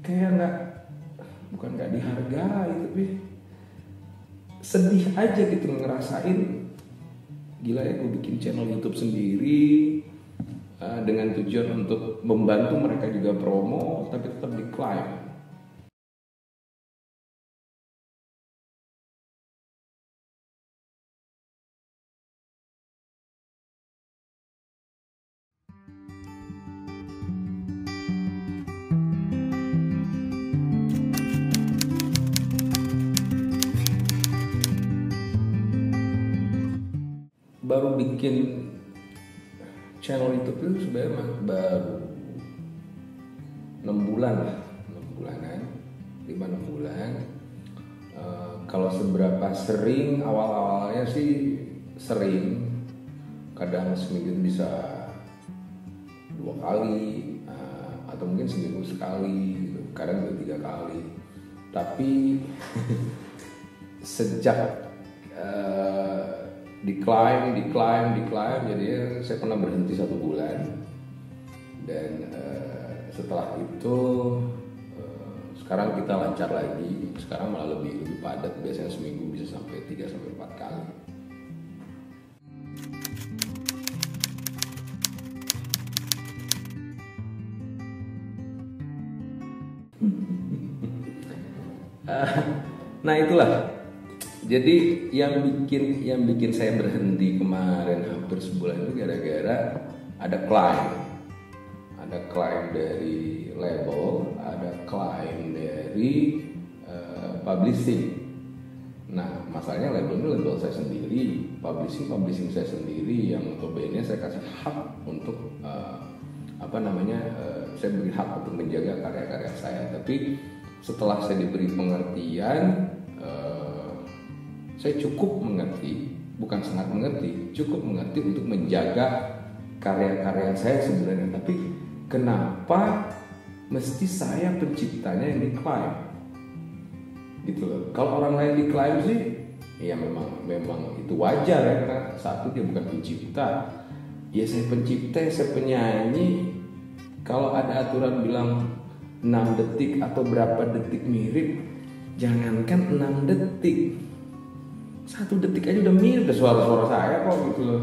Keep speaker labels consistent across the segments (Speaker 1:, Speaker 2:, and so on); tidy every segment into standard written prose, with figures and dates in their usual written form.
Speaker 1: kayak bukan nggak dihargai, tapi sedih aja gitu ngerasain, gila ya gue bikin channel YouTube sendiri dengan tujuan untuk membantu mereka juga promo, tapi tetap decline. Baru bikin channel YouTube itu sebenarnya baru 6 bulan lah, 6 bulanan, 5-6 bulan. Kalau seberapa sering, awal-awalnya sih sering, kadang seminggu bisa 2 kali, atau mungkin seminggu sekali, kadang 2-3 kali. Tapi sejak decline, jadi saya pernah berhenti 1 bulan, dan setelah itu sekarang kita lancar lagi. Sekarang malah lebih padat, biasanya seminggu bisa sampai 3-4 kali. Nah itulah. Jadi yang bikin saya berhenti kemarin hampir sebulan itu gara-gara ada klien dari label, ada klien dari publishing. Nah masalahnya label ini label saya sendiri, publishing saya sendiri, yang notabene saya kasih hak untuk saya beri hak untuk menjaga karya-karya saya. Tapi setelah saya diberi pengertian, saya cukup mengerti, bukan sangat mengerti, cukup mengerti untuk menjaga karya-karya saya sebenarnya. Tapi kenapa mesti saya penciptanya yang diklaim? Gitu loh. Kalau orang lain diklaim sih, ya memang itu wajar ya, karena satu dia bukan pencipta. Ya saya pencipta, saya penyanyi. Kalau ada aturan bilang 6 detik atau berapa detik mirip, jangankan 6 detik, 1 detik aja udah mirip suara-suara saya kok, gitu loh.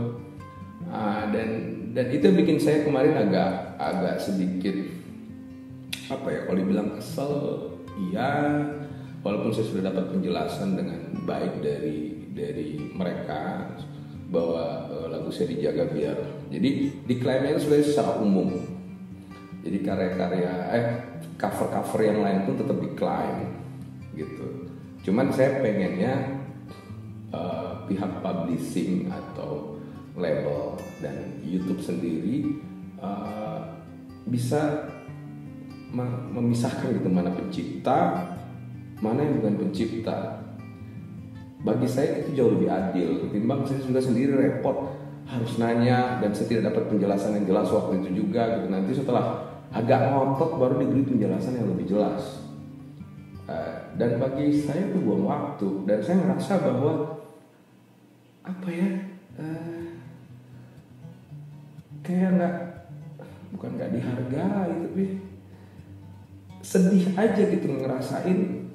Speaker 1: Dan itu yang bikin saya kemarin agak sedikit kalau dibilang kesel, iya, walaupun saya sudah dapat penjelasan dengan baik dari mereka bahwa lagu saya dijaga biar, jadi diklaimnya itu sebenarnya secara umum. Jadi karya-karya cover-cover yang lain pun tetap diklaim gitu. Cuman saya pengennya pihak publishing atau label dan YouTube sendiri bisa memisahkan gitu, mana pencipta, mana yang bukan pencipta. Bagi saya itu jauh lebih adil ketimbang saya sudah sendiri repot harus nanya, dan saya tidak dapat penjelasan yang jelas waktu itu juga gitu. Nanti setelah agak ngotot baru diberi penjelasan yang lebih jelas. Dan bagi saya itu buang waktu, dan saya merasa bahwa kayak bukan nggak dihargai, tapi sedih aja gitu ngerasain,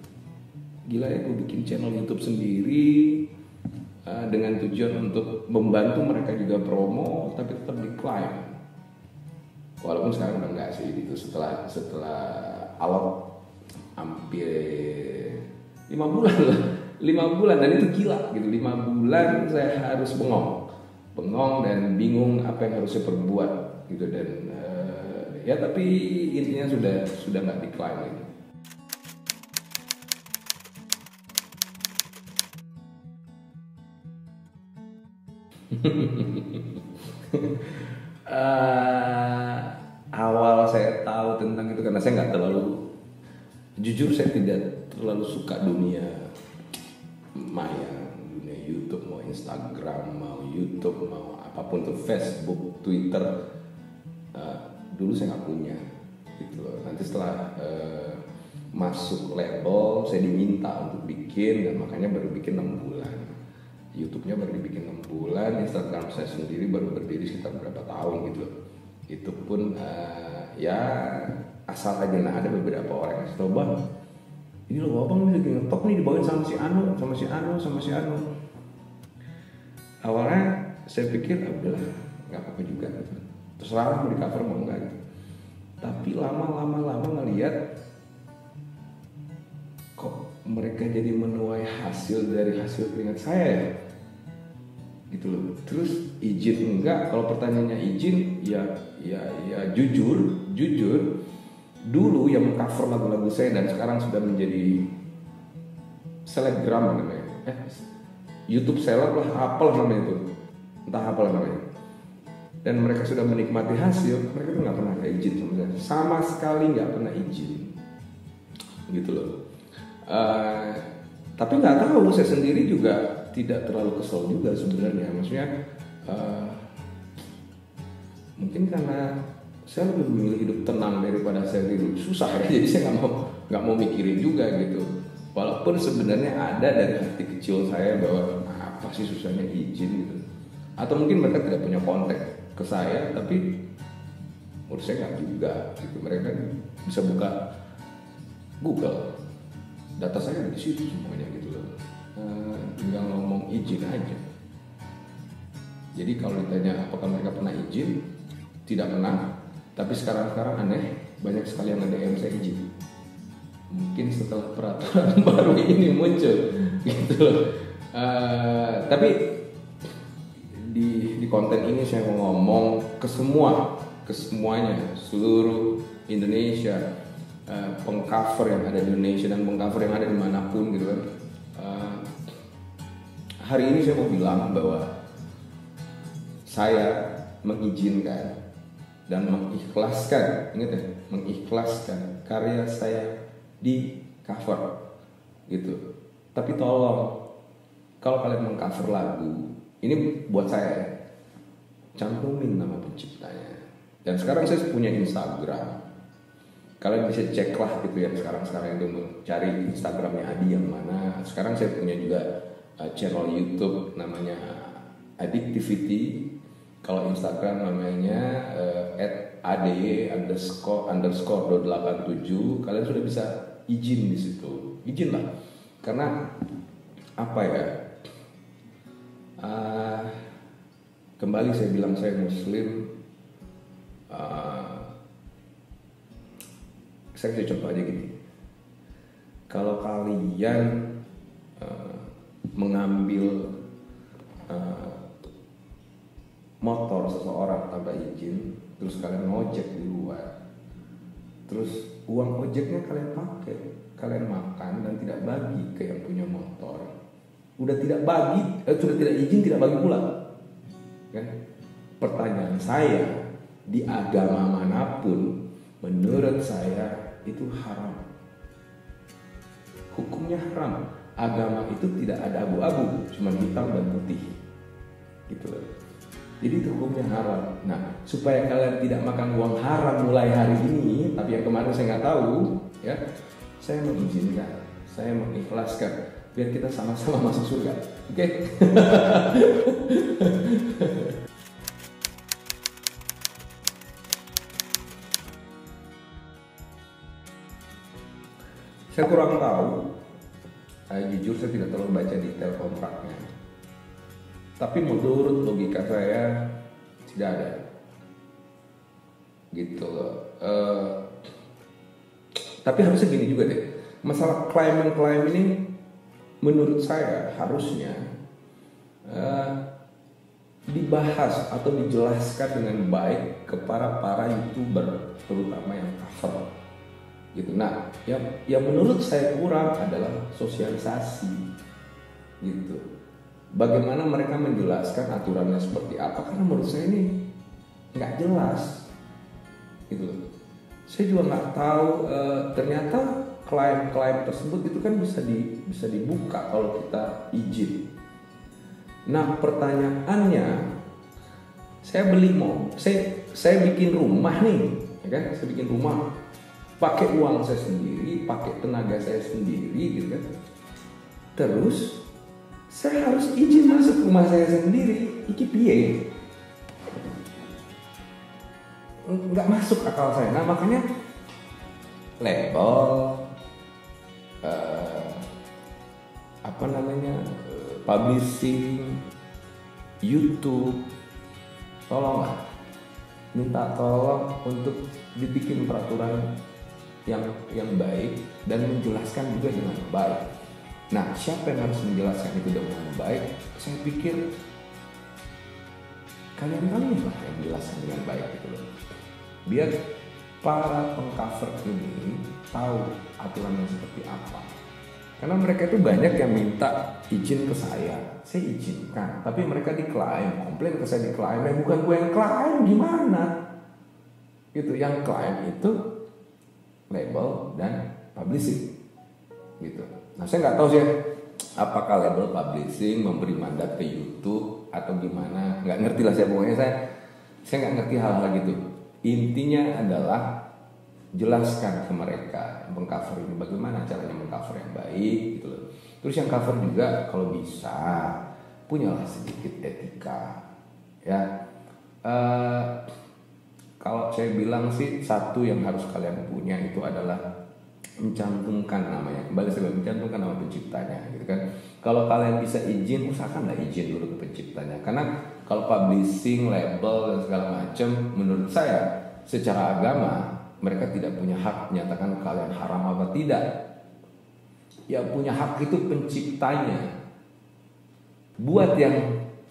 Speaker 1: gila ya gue bikin channel YouTube sendiri dengan tujuan untuk membantu mereka juga promo, tapi tetap decline. Walaupun sekarang udah enggak sih, itu setelah alot hampir 5 bulan lah, 5 bulan, dan itu gila gitu. 5 bulan saya harus bengong dan bingung apa yang harus saya perbuat gitu. Dan ya tapi intinya sudah nggak decline lagi. Awal saya tahu tentang itu karena saya nggak terlalu, jujur saya tidak terlalu suka dunia maya, dunia YouTube, mau Instagram, mau YouTube, mau apapun tuh, Facebook, Twitter. Dulu saya nggak punya gitu loh. Nanti setelah masuk label saya diminta untuk bikin, dan makanya baru bikin 6 bulan. YouTube-nya baru dibikin 6 bulan, Instagram saya sendiri baru berdiri sekitar berapa tahun gitu loh. Itu pun ya asal aja. Nah ada beberapa orang yang kasih tau, bang, ini loh abang ini lagi ngetop nih, dibawain sama si Anu, sama si Anu. Awalnya saya pikir udahlah nggak apa-apa juga gitu. Terserah mau di cover mau enggak gitu. Tapi lama ngeliat kok mereka jadi menuai hasil dari hasil keringat saya ya? Gitu loh. Terus izin enggak? Kalau pertanyaannya izin, ya jujur dulu yang mengcover lagu-lagu saya dan sekarang sudah menjadi selebgram namanya, YouTube seller lah, apalah namanya itu, entah apalah namanya. Dan mereka sudah menikmati hasil, mereka tuh nggak pernah izin sama saya, sama sekali nggak pernah izin, gitu loh. Tapi nggak tahu, saya sendiri juga tidak terlalu kesel juga sebenarnya, maksudnya mungkin karena saya lebih memilih hidup tenang daripada saya hidup susah ya, jadi saya nggak mau mikirin juga gitu. Walaupun sebenarnya ada dari hati kecil saya bahwa apa sih susahnya izin gitu, atau mungkin mereka tidak punya kontak ke saya, tapi menurut saya nggak juga gitu. Mereka bisa buka Google, data saya ada di situ semuanya gitu loh. Tinggal ngomong izin aja. Jadi kalau ditanya apakah mereka pernah izin, tidak pernah. Tapi sekarang aneh, banyak sekali yang nge-DM saya izin. Mungkin setelah peraturan baru ini muncul gitu loh. Tapi di konten ini saya mau ngomong ke semuanya, seluruh Indonesia, pengcover yang ada di Indonesia dan pengcover yang ada dimanapun gitu kan. Hari ini saya mau bilang bahwa saya mengizinkan dan mengikhlaskan, ingat ya, mengikhlaskan karya saya di cover gitu. Tapi tolong, kalau kalian mengcover lagu, ini buat saya, cantumin nama penciptanya. Dan sekarang saya punya Instagram, kalian bisa cek lah gitu ya. Sekarang itu cari Instagramnya Adi yang mana. Sekarang saya punya juga channel YouTube namanya Addictivity. Kalau Instagram namanya @ady__87. Kalian sudah bisa izin di situ, izin lah. Karena apa ya? Kembali saya bilang saya Muslim. Saya bisa contoh aja gini. Kalau kalian mengambil motor seseorang tanpa izin, terus kalian ngojek di luar, terus uang ojeknya kalian pakai, kalian makan dan tidak bagi ke yang punya motor, sudah tidak izin, tidak bagi pula, kan? Pertanyaan saya, di agama manapun, menurut saya itu haram, hukumnya haram. Agama itu tidak ada abu-abu, cuma hitam dan putih, gitu loh. Jadi itu hukumnya haram. Nah, supaya kalian tidak makan uang haram mulai hari ini, tapi yang kemarin saya nggak tahu, ya, saya mengizinkan, saya mengikhlaskan, biar kita sama-sama masuk surga. Oke? Saya kurang tahu. Jujur saya tidak terlalu baca detail kontraknya. Tapi menurut logika saya tidak ada, gitu loh. Tapi harusnya gini juga deh. Masalah klaim ini, menurut saya harusnya dibahas atau dijelaskan dengan baik kepada para YouTuber, terutama yang cover. Gitu. Nah, yang menurut saya kurang adalah sosialisasi, gitu. Bagaimana mereka menjelaskan aturannya seperti apa? Karena menurut saya ini nggak jelas, gitu. Saya juga nggak tahu. Ternyata klaim tersebut itu kan bisa dibuka kalau kita izin. Nah, pertanyaannya, saya bikin rumah nih, ya kan? Saya bikin rumah. Pakai uang saya sendiri, pakai tenaga saya sendiri, gitu kan. Terus saya harus izin masuk rumah saya sendiri, iki piye? Nggak masuk akal saya. Nah makanya label, publishing, YouTube, tolonglah minta tolong untuk dibikin peraturan yang baik dan menjelaskan juga dengan baik. Nah, siapa yang harus menjelaskan itu dengan baik? Saya pikir kalian lah yang menjelaskan dengan baik gitu loh. Biar para pengcover ini tahu aturannya seperti apa. Karena mereka itu banyak yang minta izin ke saya izinkan, tapi mereka diklaim, komplain ke saya diklaim, bukan gue yang klaim, gimana? Gitu, yang klaim itu label dan publishing, gitu. Nah, saya nggak tahu sih apakah label publishing memberi mandat ke YouTube atau gimana, nggak ngerti lah saya, pokoknya saya nggak ngerti hal-hal gitu. Intinya adalah jelaskan ke mereka yang mengcover ini bagaimana caranya mengcover yang baik gitu loh. Terus yang cover juga kalau bisa punyalah sedikit etika ya. Kalau saya bilang sih satu yang harus kalian punya itu adalah mencantumkan namanya, kembali saya mencantumkan nama penciptanya gitu kan. Kalau kalian bisa izin, usahakanlah izin dulu ke penciptanya, karena kalau publishing, label dan segala macam, menurut saya secara agama mereka tidak punya hak menyatakan kalian haram apa tidak. Ya punya hak itu penciptanya. Buat yang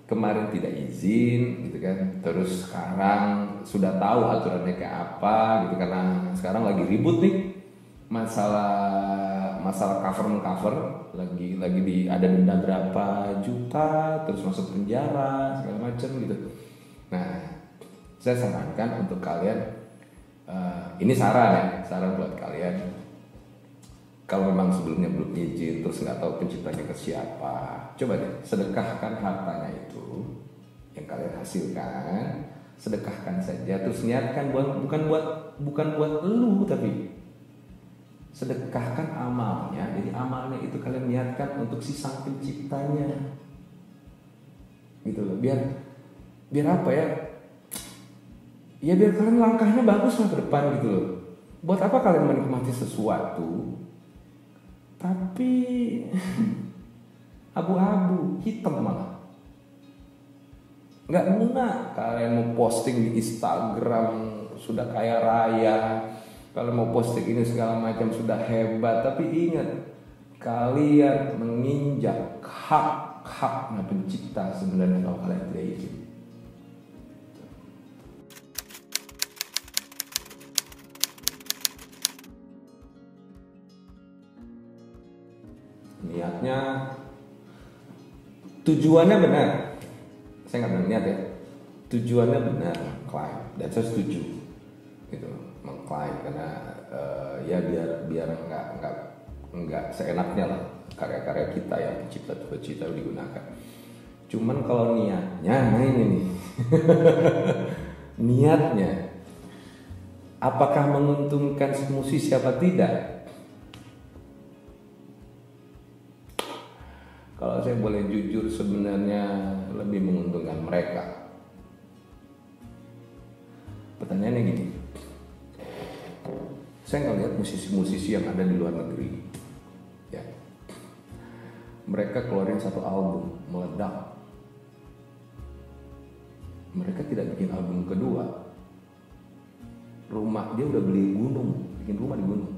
Speaker 1: kemarin tidak izin gitu kan, terus sekarang sudah tahu aturannya kayak apa gitu, karena sekarang lagi ribut nih masalah cover lagi ada denda berapa juta, terus masuk penjara segala macam gitu. Nah, saya sarankan untuk kalian, ini saran buat kalian, kalau memang sebelumnya belum izin terus nggak tahu penciptanya ke siapa, coba deh sedekahkan hartanya itu yang kalian hasilkan, sedekahkan saja, terus niatkan bukan buat lu, tapi sedekahkan amalnya. Jadi amalnya itu kalian niatkan untuk si sang penciptanya, gitu loh. Biar apa ya? Ya biar kalian langkahnya bagus lah ke depan gitu loh. Buat apa kalian menikmati sesuatu tapi abu-abu, hitam malah. Nggak guna kalian mau posting di Instagram sudah kaya raya, kalau mau posting ini segala macam sudah hebat, tapi ingat kalian menginjak hak-haknya pencipta sebenarnya kalau kalian tidak izin. Niatnya, tujuannya benar, saya nggak niat ya, tujuannya benar, klaim, dan saya setuju gitu, mengklaim karena ya biar nggak seenaknya lah karya-karya kita yang pencipta digunakan. Cuman kalau niatnya, nah ini nih niatnya apakah menguntungkan musisi apa tidak? Kalau saya boleh jujur, sebenarnya lebih menguntungkan mereka. Pertanyaannya gini, saya ngelihat musisi-musisi yang ada di luar negeri, ya, mereka keluarin satu album meledak, mereka tidak bikin album kedua, rumah dia udah beli gunung, bikin rumah di gunung.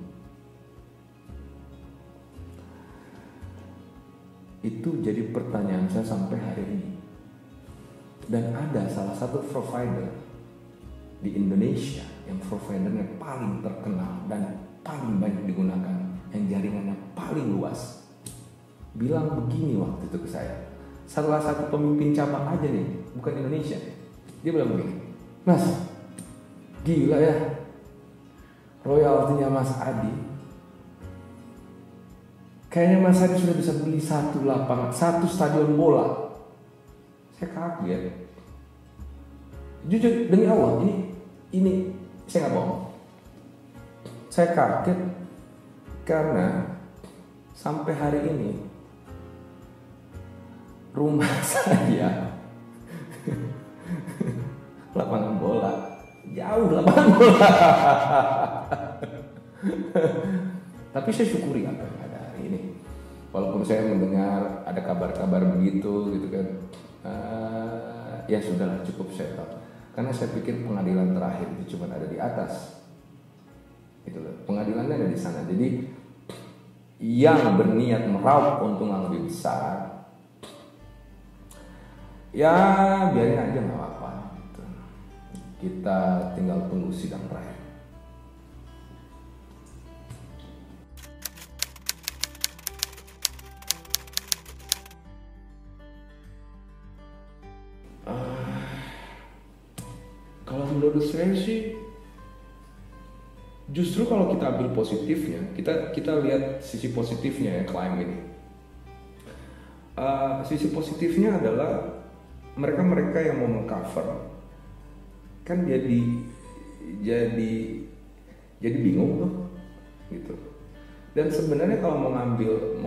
Speaker 1: Itu jadi pertanyaan saya sampai hari ini. Dan ada salah satu provider di Indonesia yang providernya paling terkenal dan paling banyak digunakan, yang jaringannya paling luas, bilang begini waktu itu ke saya. Salah satu pemimpin cabang aja nih, bukan Indonesia, dia bilang begini, "Mas, gila ya royaltinya Mas Adi. Kayaknya Mas Adi sudah bisa beli satu stadion bola." Saya kaget. Jujur demi Allah, ini saya nggak bohong. Saya kaget karena sampai hari ini rumah saya lapangan bola, jauh lapangan bola. Tapi saya syukuri apa yang ada hari ini. Walaupun saya mendengar ada kabar-kabar begitu gitu kan, ya sudahlah, cukup saya tahu. Karena saya pikir pengadilan terakhir itu cuma ada di atas. Gitu loh. Pengadilannya ada di sana. Jadi yang berniat meraup untung yang lebih besar, ya biarin aja, nggak apa-apa. Gitu. Kita tinggal tunggu sidang terakhir. Kalau menurut saya sih, justru kalau kita ambil positifnya, kita lihat sisi positifnya ya climb ini. Sisi positifnya adalah mereka yang mau mengcover kan jadi bingung tuh, gitu. Dan sebenarnya kalau mau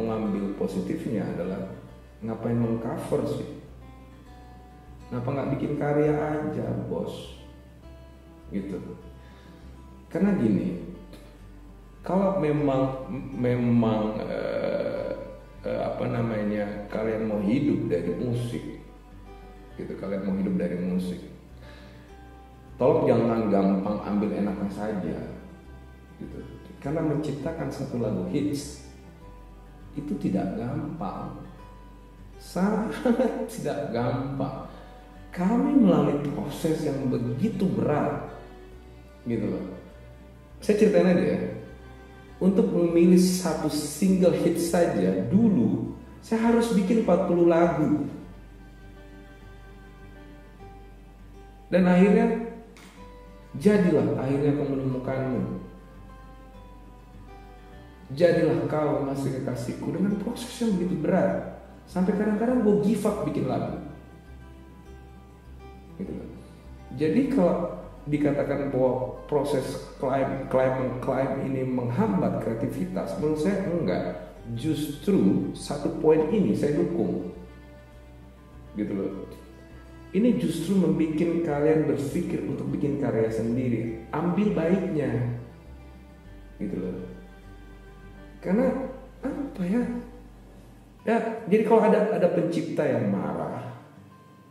Speaker 1: ngambil positifnya adalah ngapain mengcover sih? Kenapa nggak bikin karya aja, bos? Gitu. Karena gini, kalau memang kalian mau hidup dari musik, gitu, tolong jangan gampang ambil enaknya saja, gitu. Karena menciptakan satu lagu hits itu tidak gampang, sangat tidak gampang. Kami melalui proses yang begitu berat, gitu loh. Saya ceritain aja ya. Untuk memilih satu single hit saja dulu saya harus bikin 40 lagu. Dan akhirnya jadilah akhirnya kau menemukanmu. Jadilah kau masih kekasihku, dengan proses yang begitu berat. Sampai kadang-kadang gue give up bikin lagu. Gitu kan. Jadi kalau dikatakan bahwa proses climb ini menghambat kreativitas, menurut saya enggak. Justru satu poin ini saya dukung, gitu loh. Ini justru membuat kalian berpikir untuk bikin karya sendiri, ambil baiknya, gitu loh. Karena apa ya? Ya, jadi kalau ada pencipta yang marah,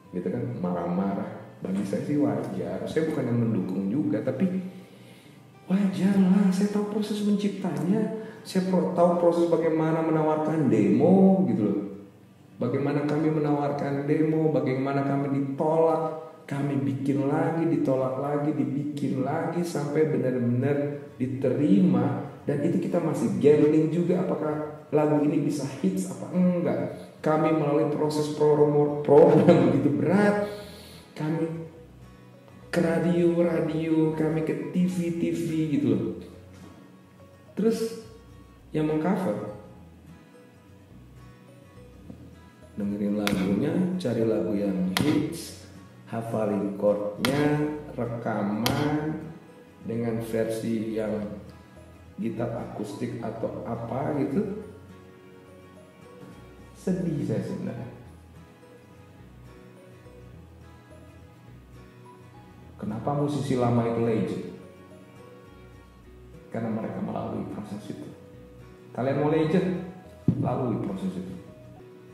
Speaker 1: gitu kan, marah-marah, bagi saya sih wajar. Saya bukan yang mendukung juga, tapi wajar lah. Saya tahu proses menciptanya, saya tahu proses bagaimana menawarkan demo, gitu loh. Bagaimana kami menawarkan demo, bagaimana kami ditolak, kami bikin lagi, ditolak lagi, dibikin lagi sampai benar-benar diterima. Dan itu kita masih gambling juga apakah lagu ini bisa hits apa enggak. Kami melalui proses program begitu berat. Kami ke radio, kami ke TV gitu loh. Terus yang mengcover, dengerin lagunya, cari lagu yang hits, hafalin chordnya, rekaman dengan versi yang gitar akustik atau apa gitu. Sedih saya sebenarnya. Kenapa musisi lama itu legend? Karena mereka melalui proses itu. Kalian mau legend? Lalui proses itu.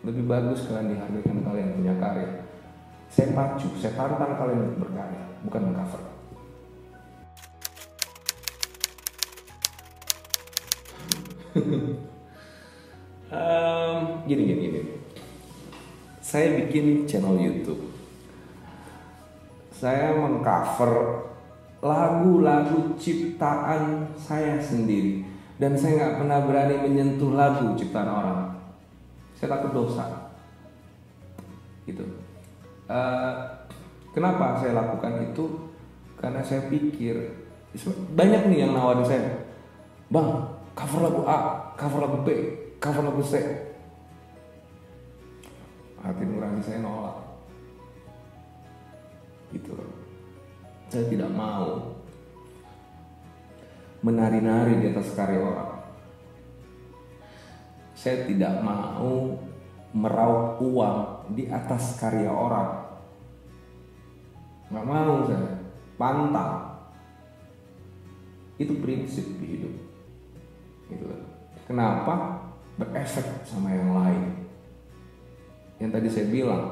Speaker 1: Lebih bagus kalian dihargai karena kalian punya karya. Saya tantang kalian untuk berkarya, bukan mengcover. Gini. Saya bikin channel YouTube. Saya mengcover lagu-lagu ciptaan saya sendiri, dan saya nggak pernah berani menyentuh lagu ciptaan orang. Saya takut dosa. Gitu. Kenapa saya lakukan itu? Karena saya pikir banyak nih yang nawarin saya, bang, cover lagu A, cover lagu B, cover lagu C. Hati nurani saya nolak. Gitu. Saya tidak mau menari-nari di atas karya orang. Saya tidak mau meraup uang di atas karya orang. Nggak mau saya. Pantang. Itu prinsip di hidup. Kenapa? Berefek sama yang lain. Yang tadi saya bilang,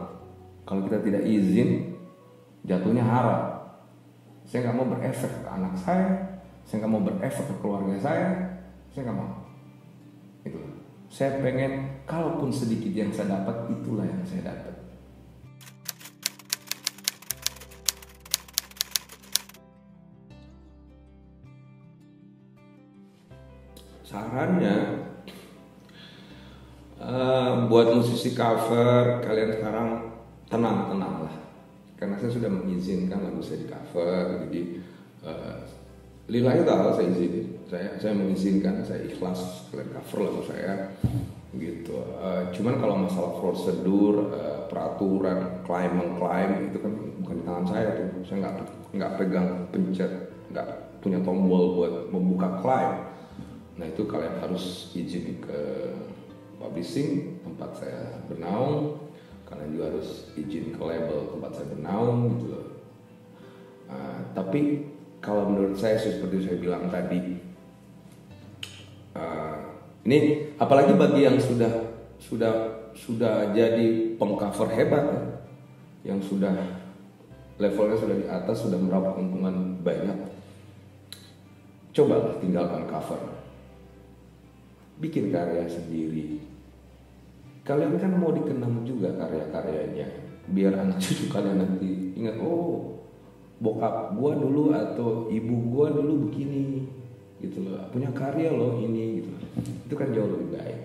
Speaker 1: kalau kita tidak izin, jatuhnya haram. Saya nggak mau berefek ke anak saya nggak mau berefek ke keluarga saya nggak mau. Itu. Saya pengen, kalaupun sedikit yang saya dapat, itulah yang saya dapat. Sarannya, buat musisi cover, kalian sekarang tenang lah, karena saya sudah mengizinkan lagu saya di cover. Jadi lillahi ta'ala saya izinin, saya mengizinkan, saya ikhlas kalian cover lagu saya gitu. Cuman kalau masalah prosedur, peraturan, mengklaim itu kan bukan di tangan saya tuh. Saya nggak pegang pencet, nggak punya tombol buat membuka klaim. Nah itu kalian harus izin ke publishing tempat saya bernaung, kalian juga harus izin ke label tempat saya bernaung gitu loh. Tapi kalau menurut saya seperti saya bilang tadi, ini apalagi bagi yang sudah jadi pengcover hebat ya, yang sudah levelnya sudah di atas, sudah meraup keuntungan banyak, cobalah tinggalkan cover. Bikin karya sendiri. Kalian kan mau dikenang juga karya-karyanya, biar anak cucu kalian nanti ingat, oh bokap gua dulu atau ibu gua dulu begini gitu loh, punya karya loh ini gitu. Itu kan jauh lebih baik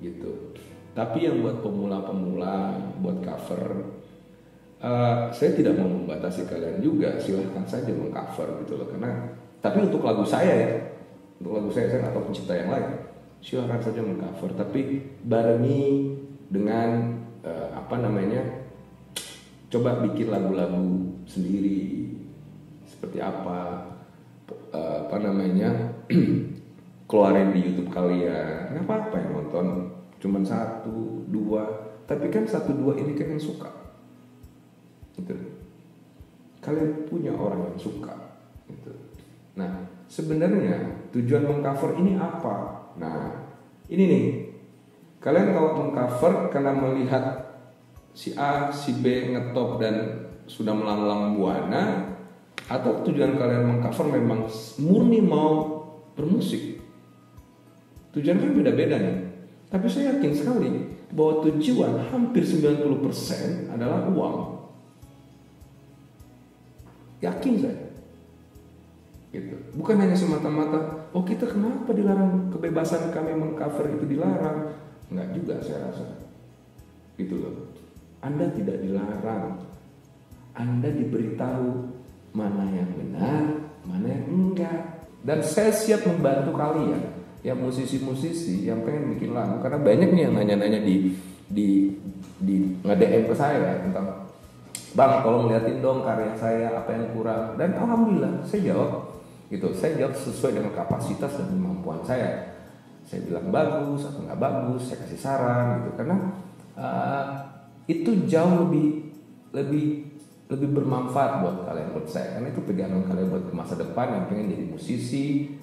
Speaker 1: gitu. Tapi yang buat pemula-pemula, buat cover, saya tidak mau membatasi kalian juga, silahkan saja mengcover gitu loh. Karena tapi untuk lagu saya ya, untuk lagu saya nggak tahu pencipta yang lain, silahkan saja mengcover, tapi barengi dengan coba bikin lagu-lagu sendiri seperti apa keluarin di YouTube kalian. Nggak apa-apa yang nonton cuman 1, 2, tapi kan 1, 2 ini kan yang suka gitu. Kalian punya orang yang suka gitu. Nah sebenarnya tujuan mengcover ini apa? Nah, ini nih. Kalian kalau mengcover karena melihat si A, si B ngetop dan sudah melanglang buana, atau tujuan kalian mengcover memang murni mau bermusik. Tujuan kan beda-beda nih. Tapi saya yakin sekali bahwa tujuan hampir 90% adalah uang. Yakin saya. Gitu. Bukan hanya semata-mata, oh kita kenapa dilarang, kebebasan kami mengcover itu dilarang. Enggak juga saya rasa. Gitu loh. Anda tidak dilarang. Anda diberitahu mana yang benar, mana yang enggak. Dan saya siap membantu kalian, ya musisi-musisi yang pengen bikin lagu. Karena banyak nih yang nanya-nanya di nge-DM ke saya tentang, Bang tolong liatin dong karya saya, apa yang kurang. Dan alhamdulillah saya jawab gitu. Saya jawab sesuai dengan kapasitas dan kemampuan saya. Saya bilang bagus atau nggak bagus, saya kasih saran gitu. Karena itu jauh lebih bermanfaat buat kalian, buat saya. Karena itu pegangan kalian buat ke masa depan yang pengen jadi musisi.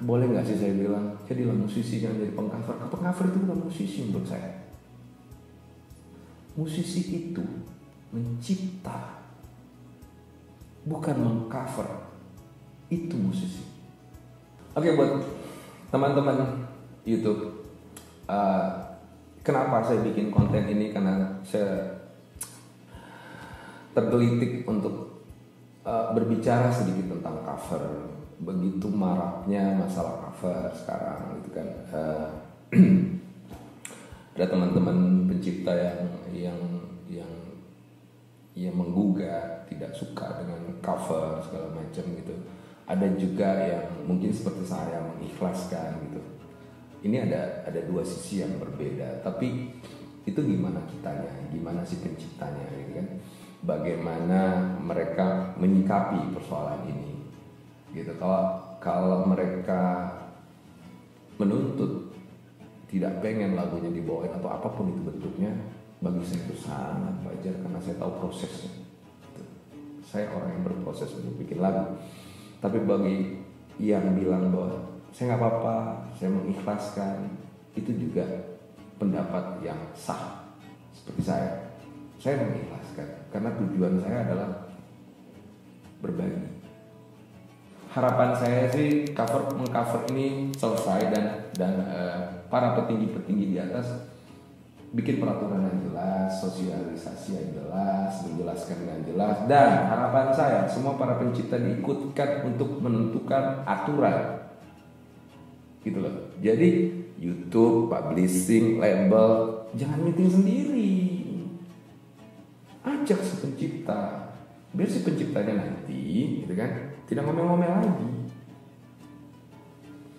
Speaker 1: Boleh nggak sih saya bilang, jadilah musisi, jangan jadi pengcover. Pengcover itu bukan musisi menurut saya. Musisi itu mencipta, bukan mengcover. Itu musisi. Oke, buat teman-teman YouTube, kenapa saya bikin konten ini? Karena saya tergelitik untuk berbicara sedikit tentang cover. Begitu maraknya masalah cover sekarang gitu kan. Ada teman-teman pencipta yang menggugat, tidak suka dengan cover segala macam gitu. Ada juga yang mungkin seperti saya mengikhlaskan gitu. Ini ada dua sisi yang berbeda. Tapi itu gimana kitanya, gimana si penciptanya gitu kan. Bagaimana mereka menyikapi persoalan ini gitu. Kalau mereka menuntut, tidak pengen lagunya dibawain atau apapun itu bentuknya, bagi saya itu sangat wajar karena saya tahu prosesnya. Saya orang yang berproses untuk bikin lagu. Tapi bagi
Speaker 2: yang bilang bahwa saya nggak apa-apa, saya mengikhlaskan, itu juga pendapat yang sah. Seperti saya mengikhlaskan karena tujuan saya adalah berbagi. Harapan saya sih mengcover ini selesai dan para petinggi-petinggi di atas bikin peraturan yang jelas, sosialisasi yang jelas, menjelaskan dengan jelas, dan harapan saya semua para pencipta diikutkan untuk menentukan aturan, gitu loh. Jadi YouTube, publishing, label, jangan meeting sendiri, ajak si pencipta, biar si penciptanya nanti, gitu kan, tidak ngomel-ngomel lagi.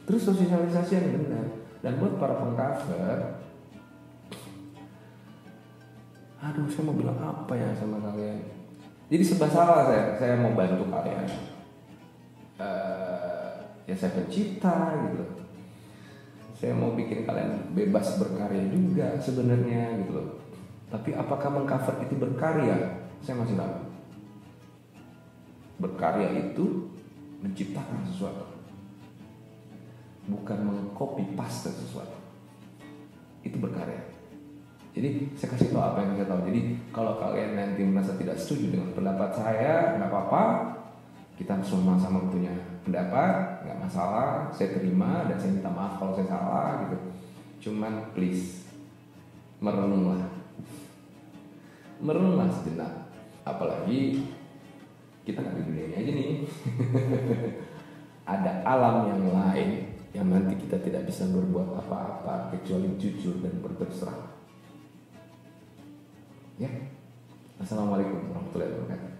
Speaker 2: Terus sosialisasi yang benar. Dan buat para pengcover, aduh, saya mau bilang apa ya sama kalian? Jadi serba salah saya mau bantu kalian. Ya saya pencipta gitu. Saya mau bikin kalian bebas berkarya juga sebenarnya gitu loh. Tapi apakah mengcover itu berkarya? Saya masih ragu. Berkarya itu menciptakan sesuatu, bukan mengcopy paste sesuatu. Itu berkarya. Jadi saya kasih tahu apa yang saya tahu. Jadi kalau kalian nanti merasa tidak setuju dengan pendapat saya, nggak apa-apa. Kita sama-sama punya pendapat, nggak masalah. Saya terima dan saya minta maaf kalau saya salah gitu. Cuman please merenunglah sejenak. Apalagi kita nggak di dunia ini aja nih. Ada alam yang lain yang nanti kita tidak bisa berbuat apa-apa kecuali jujur dan berterus terang. Ya, assalamualaikum warahmatullahi wabarakatuh.